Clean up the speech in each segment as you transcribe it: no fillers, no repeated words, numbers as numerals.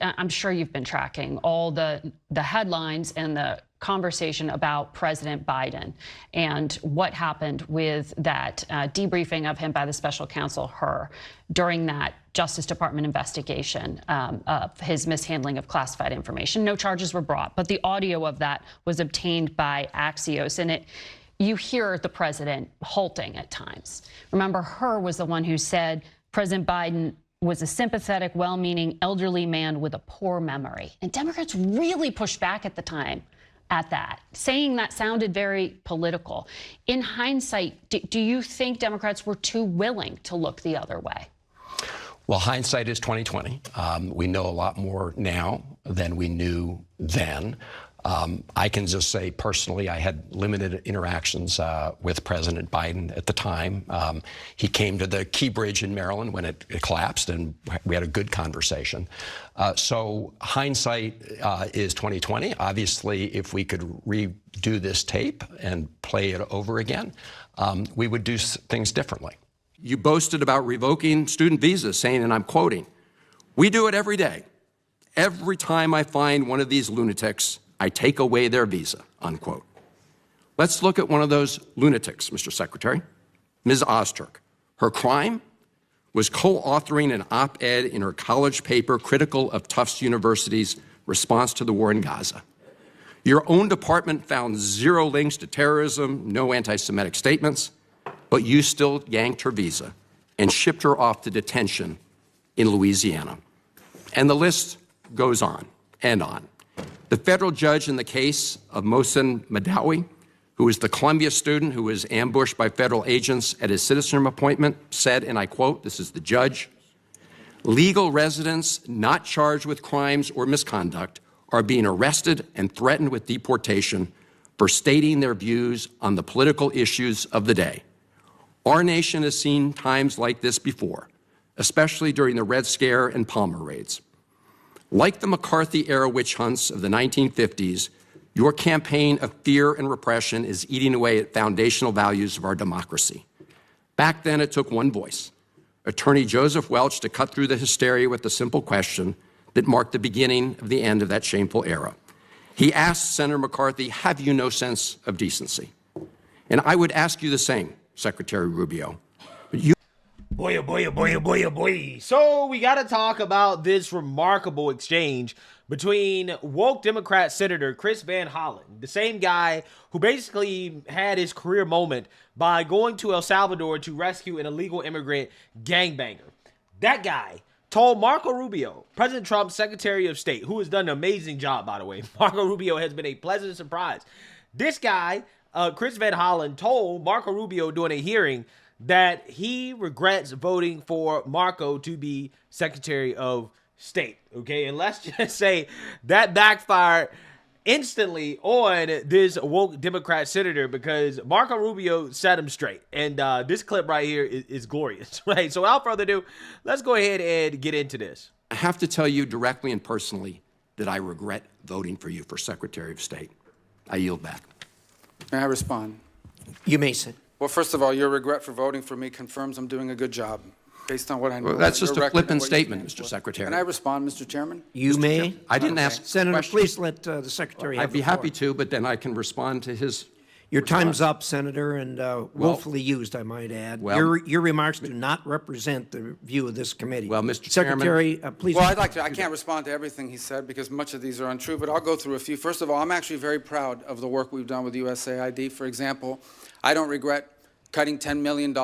I'm sure you've been tracking all the headlines and the conversation about President Biden and what happened with that debriefing of him by the special counsel, Hur, during that Justice Department investigation of his mishandling of classified information. No charges were brought, but the audio of that was obtained by Axios, and you hear the president halting at times. Remember, Hur was the one who said President Biden was a sympathetic, well-meaning elderly man with a poor memory. And Democrats really pushed back at the time at that, saying that sounded very political. In hindsight, do you think Democrats were too willing to look the other way? Well, hindsight is 2020. We know a lot more now than we knew then. I can just say personally, I had limited interactions with President Biden at the time. He came to the Key Bridge in Maryland when it collapsed, and we had a good conversation. So hindsight is 2020. Obviously, if we could redo this tape and play it over again, we would do things differently. You boasted about revoking student visas, saying, and I'm quoting, "We do it every day. Every time I find one of these lunatics, I take away their visa," unquote. Let's look at one of those lunatics, Mr. Secretary, Ms. Ozturk. Her crime was co-authoring an op-ed in her college paper critical of Tufts University's response to the war in Gaza. Your own department found zero links to terrorism, no anti-Semitic statements, but you still yanked her visa and shipped her off to detention in Louisiana. And the list goes on and on. The federal judge in the case of Mohsen Madawi, who is the Columbia student who was ambushed by federal agents at his citizenship appointment, said, and I quote, this is the judge, "Legal residents not charged with crimes or misconduct are being arrested and threatened with deportation for stating their views on the political issues of the day. Our nation has seen times like this before, especially during the Red Scare and Palmer raids. Like the McCarthy-era witch hunts of the 1950s, your campaign of fear and repression is eating away at foundational values of our democracy. Back then, it took one voice, Attorney Joseph Welch, to cut through the hysteria with the simple question that marked the beginning of the end of that shameful era. He asked Senator McCarthy, have you no sense of decency? And I would ask you the same, Secretary Rubio. Boy, oh boy, oh boy, oh boy, oh boy. So we got to talk about this remarkable exchange between woke Democrat Senator Chris Van Hollen, the same guy who basically had his career moment by going to El Salvador to rescue an illegal immigrant gangbanger. That guy told Marco Rubio, President Trump's Secretary of State, who has done an amazing job, by the way. Marco Rubio has been a pleasant surprise. This guy, Chris Van Hollen, told Marco Rubio during a hearing that he regrets voting for Marco to be Secretary of State, okay? And let's just say that backfired instantly on this woke Democrat senator because Marco Rubio set him straight. And this clip right here is glorious, right? So without further ado, let's go ahead and get into this. I have to tell you directly and personally that I regret voting for you for Secretary of State. I yield back. May I respond? You may sit. Well, first of all, your regret for voting for me confirms I'm doing a good job, based on what I know. Well, that's just a flippant statement, Mr. Secretary. Can I respond, Mr. Chairman? You may. I didn't ask Senator, questions. please let the Secretary have I'd be the floor. happy to, but then I can respond to his Your response. time's up, Senator, and willfully used, I might add. Well- your remarks do not represent the view of this committee. Well, Mr. Secretary, please. Well, I'd like to. I can't respond to everything he said because much of these are untrue, but I'll go through a few. First of all, I'm actually very proud of the work we've done with USAID. For example, I don't regret cutting $10 million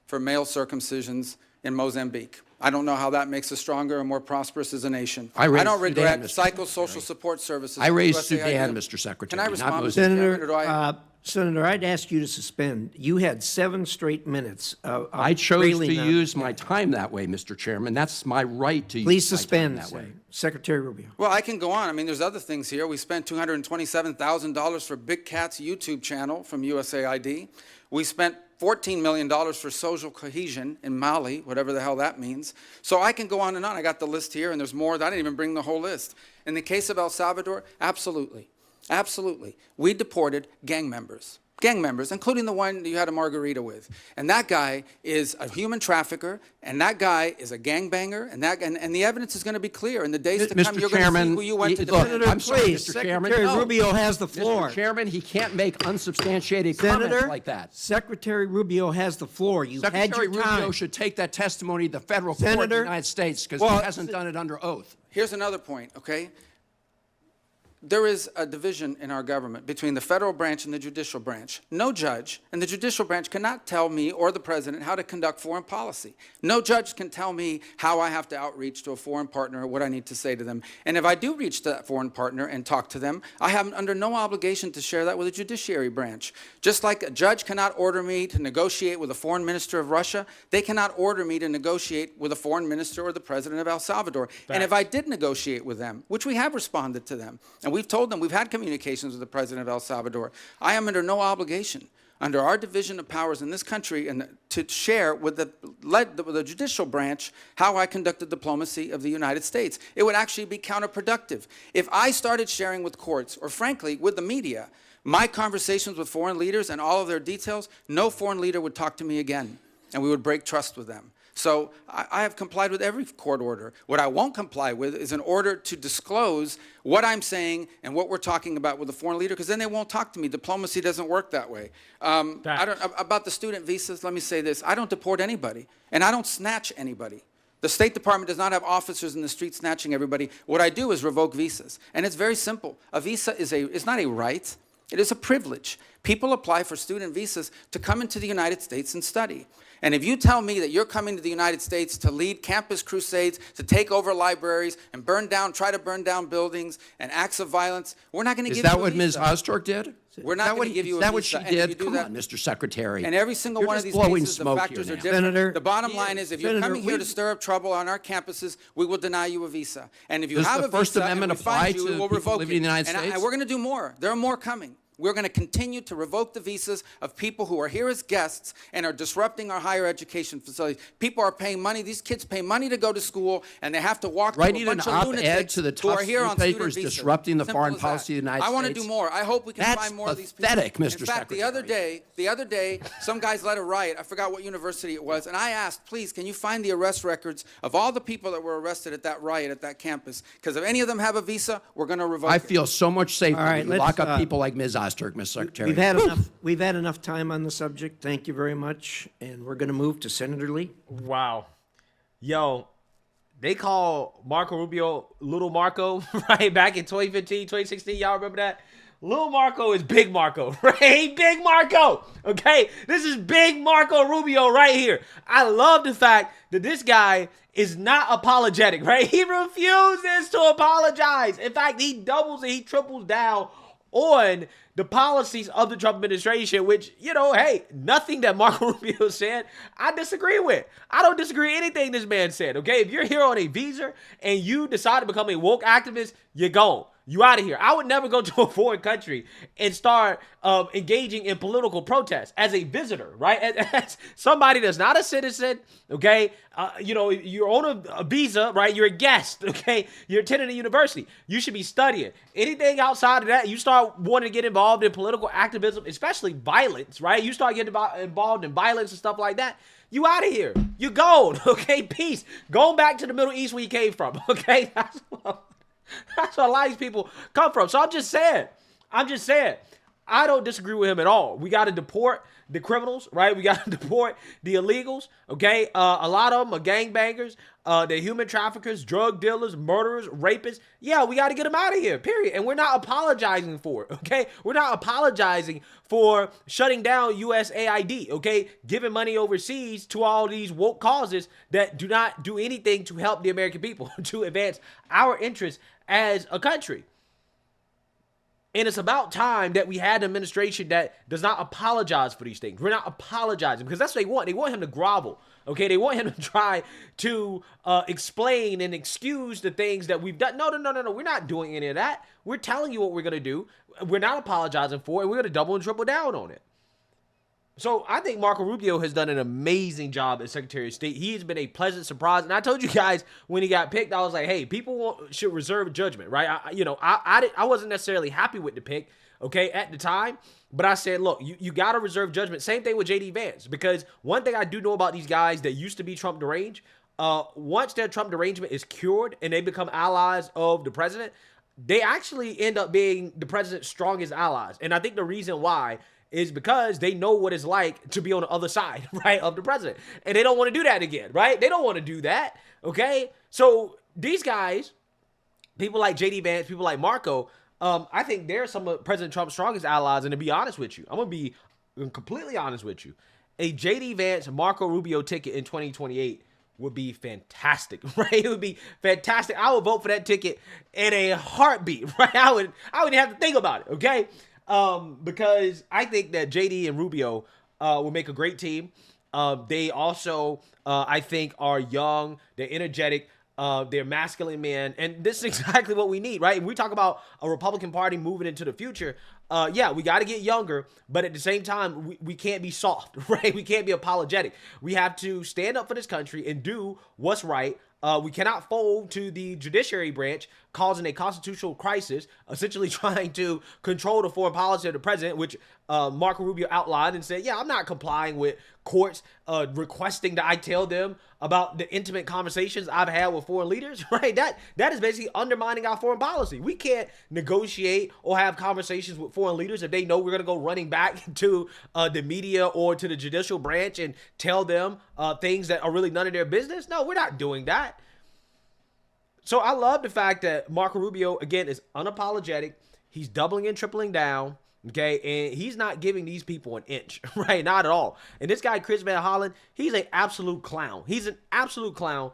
for male circumcisions in Mozambique. I don't know how that makes us stronger and more prosperous as a nation. I don't regret psychosocial support services. I raised USAID. Sudan, Mr. Secretary. Can I respond, Mr. Senator, Chairman, or do I? Senator, I'd ask you to suspend. You had 7 straight minutes of I chose to railing on- use my time that way, Mr. Chairman. That's my right to Please use my suspend, time that way. Secretary Rubio. Well, I can go on. I mean, there's other things here. We spent $227,000 for Big Cat's YouTube channel from USAID. We spent $14 million for social cohesion in Mali, whatever the hell that means. So I can go on and on. I got the list here, and there's more. I didn't even bring the whole list. In the case of El Salvador, absolutely. Absolutely. We deported gang members. gang members, including the one you had a margarita with. And that guy is a human trafficker, and that guy is a gangbanger, and the evidence is going to be clear. In the days to come, you're going to see who you went to defend. I'm sorry, Please, Mr. Chairman. Secretary Rubio has the floor. Mr. Chairman, he can't make unsubstantiated Senator, comments like that. Secretary Rubio has the floor. You had Secretary your time. Rubio should take that testimony to the federal court of the Senator, United States because well, he hasn't done it under oath. Here's another point, okay? There is a division in our government between the federal branch and the judicial branch. No judge in the judicial branch cannot tell me or the president how to conduct foreign policy. No judge can tell me how I have to outreach to a foreign partner or what I need to say to them. And if I do reach to that foreign partner and talk to them, I have under no obligation to share that with the judiciary branch. Just like a judge cannot order me to negotiate with a foreign minister of Russia, they cannot order me to negotiate with a foreign minister or the president of El Salvador. And if I did negotiate with them, which we have responded to them, and we've told them, we've had communications with the president of El Salvador, I am under no obligation, under our division of powers in this country, and to share with the judicial branch how I conducted diplomacy of the United States. It would actually be counterproductive. If I started sharing with courts, or frankly, with the media, my conversations with foreign leaders and all of their details, no foreign leader would talk to me again, and we would break trust with them. So I have complied with every court order. What I won't comply with is an order to disclose what I'm saying and what we're talking about with a foreign leader, because then they won't talk to me. Diplomacy doesn't work that way. About the student visas, let me say this. I don't deport anybody, and I don't snatch anybody. The State Department does not have officers in the street snatching everybody. What I do is revoke visas, and it's very simple. A visa is not a right. It is a privilege. People apply for student visas to come into the United States and study. And if you tell me that you're coming to the United States to lead campus crusades, to take over libraries and try to burn down buildings and acts of violence, we're not going to give you a visa. Is that what Ms. Osterk did? We're not going to give you a visa. Is that what she did? Come on, Mr. Secretary. And every single You're one of just these blowing cases, the smoke factors here are now. different. Senator, the bottom line is, if you're Senator, coming here to stir up trouble on our campuses, we will deny you a visa. And if you Does have the a First visa Amendment and we find apply you, to we'll people revoke living in the United it. States? And we're going to do more. There are more coming. We're going to continue to revoke the visas of people who are here as guests and are disrupting our higher education facilities. People are paying money. These kids pay money to go to school, and they have to walk through a Writing an bunch of op-ed lunatics to the who are tough here on student newspapers visas. disrupting the Simple foreign as policy of the United I want to States. do more. I hope we can That's find more of these people. pathetic, Mr. In fact, the other day, some guys led a riot. I forgot what university it was, and I asked, please, can you find the arrest records of all the people that were arrested at that riot at that campus? Because if any of them have a visa, we're going to revoke it. I feel so much safer All right, when you let's, lock up people like Ms. Osterk, Mr. Secretary. We've had enough time on the subject. Thank you very much. And we're going to move to Senator Lee. Wow. Yo, they call Marco Rubio Little Marco, right? Back in 2015, 2016. Y'all remember that? Little Marco is Big Marco, right? Big Marco. Okay? This is Big Marco Rubio right here. I love the fact that this guy is not apologetic, right? He refuses to apologize. In fact, he doubles and he triples down on the policies of the Trump administration, which, hey, nothing that Marco Rubio said, I disagree with. I don't disagree with anything this man said, okay? If you're here on a visa and you decide to become a woke activist, you're gone. You out of here. I would never go to a foreign country and start engaging in political protest as a visitor, right? As somebody that's not a citizen, okay? You're on a visa, right? You're a guest, okay? You're attending a university. You should be studying. Anything outside of that, you start wanting to get involved in political activism, especially violence, right? You start getting involved in violence and stuff like that, you out of here. You gone, okay? Peace. Going back to the Middle East where you came from, okay? That's where a lot of these people come from. So I'm just saying, I don't disagree with him at all. We got to deport the criminals, right? We got to deport the illegals, okay? A lot of them are gangbangers, they're human traffickers, drug dealers, murderers, rapists. Yeah, we got to get them out of here, period. And we're not apologizing for it, okay? We're not apologizing for shutting down USAID, okay? Giving money overseas to all these woke causes that do not do anything to help the American people, to advance our interests as a country. And it's about time that we had an administration that does not apologize for these things. We're not apologizing because that's what they want. They want him to grovel, okay? They want him to try to explain and excuse the things that we've done. No. We're not doing any of that. We're telling you what we're going to do. We're not apologizing for it, and we're going to double and triple down on it. So I think Marco Rubio has done an amazing job as Secretary of State. He's been a pleasant surprise. And I told you guys when he got picked, I was like, hey, people should reserve judgment, right? I wasn't necessarily happy with the pick, okay, at the time. But I said, look, you got to reserve judgment. Same thing with J.D. Vance. Because one thing I do know about these guys that used to be Trump deranged, once their Trump derangement is cured and they become allies of the president, they actually end up being the president's strongest allies. And I think the reason why is because they know what it's like to be on the other side, right, of the president. And they don't want to do that again, right? They don't want to do that, okay? So these guys, people like J.D. Vance, people like Marco, I think they're some of President Trump's strongest allies. And to be honest with you, I'm going to be completely honest with you. A J.D. Vance, Marco Rubio ticket in 2028 would be fantastic, right? It would be fantastic. I would vote for that ticket in a heartbeat, right? I wouldn't have to think about it, okay? Because I think that JD and Rubio will make a great team. They also, I think, are young. They're energetic. They're masculine men. And this is exactly what we need, right? And we talk about a Republican Party moving into the future. Yeah, we got to get younger. But at the same time, we can't be soft, right? We can't be apologetic. We have to stand up for this country and do what's right. We cannot fold to the judiciary branch, causing a constitutional crisis, essentially trying to control the foreign policy of the president, which Marco Rubio outlined and said, yeah, I'm not complying with courts requesting that I tell them about the intimate conversations I've had with foreign leaders, right? That is basically undermining our foreign policy. We can't negotiate or have conversations with foreign leaders if they know we're going to go running back to the media or to the judicial branch and tell them things that are really none of their business. No, we're not doing that. So I love the fact that Marco Rubio, again, is unapologetic. He's doubling and tripling down, okay? And he's not giving these people an inch, right? Not at all. And this guy, Chris Van Hollen, he's an absolute clown. He's an absolute clown.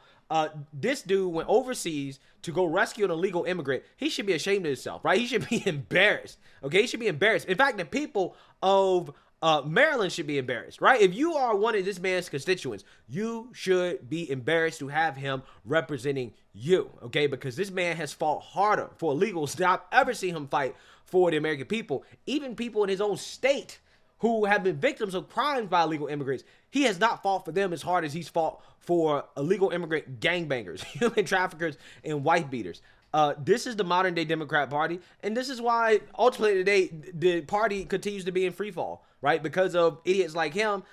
This dude went overseas to go rescue an illegal immigrant. He should be ashamed of himself, right? He should be embarrassed, okay? He should be embarrassed. In fact, the people of Maryland should be embarrassed, right? If you are one of this man's constituents, you should be embarrassed to have him representing you, okay? Because this man has fought harder for illegals than I've ever seen him fight for the American people. Even people in his own state who have been victims of crimes by illegal immigrants, he has not fought for them as hard as he's fought for illegal immigrant gangbangers, human traffickers, and wife beaters. This is the modern day Democrat Party, and this is why ultimately today the party continues to be in free fall, right? Because of idiots like him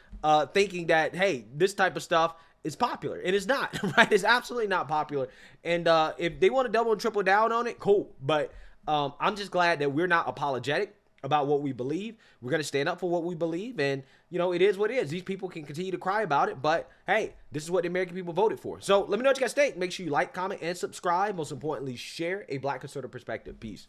thinking that, hey, this type of stuff is popular, and it's not, right? It's absolutely not popular. And if they want to double and triple down on it, cool. But I'm just glad that we're not apologetic about what we believe. We're going to stand up for what we believe, and it is what it is. These people can continue to cry about it, but hey, this is what the American people voted for. So let me know what you guys think. Make sure you like, comment, and subscribe. Most importantly, share a Black conservative perspective. Peace.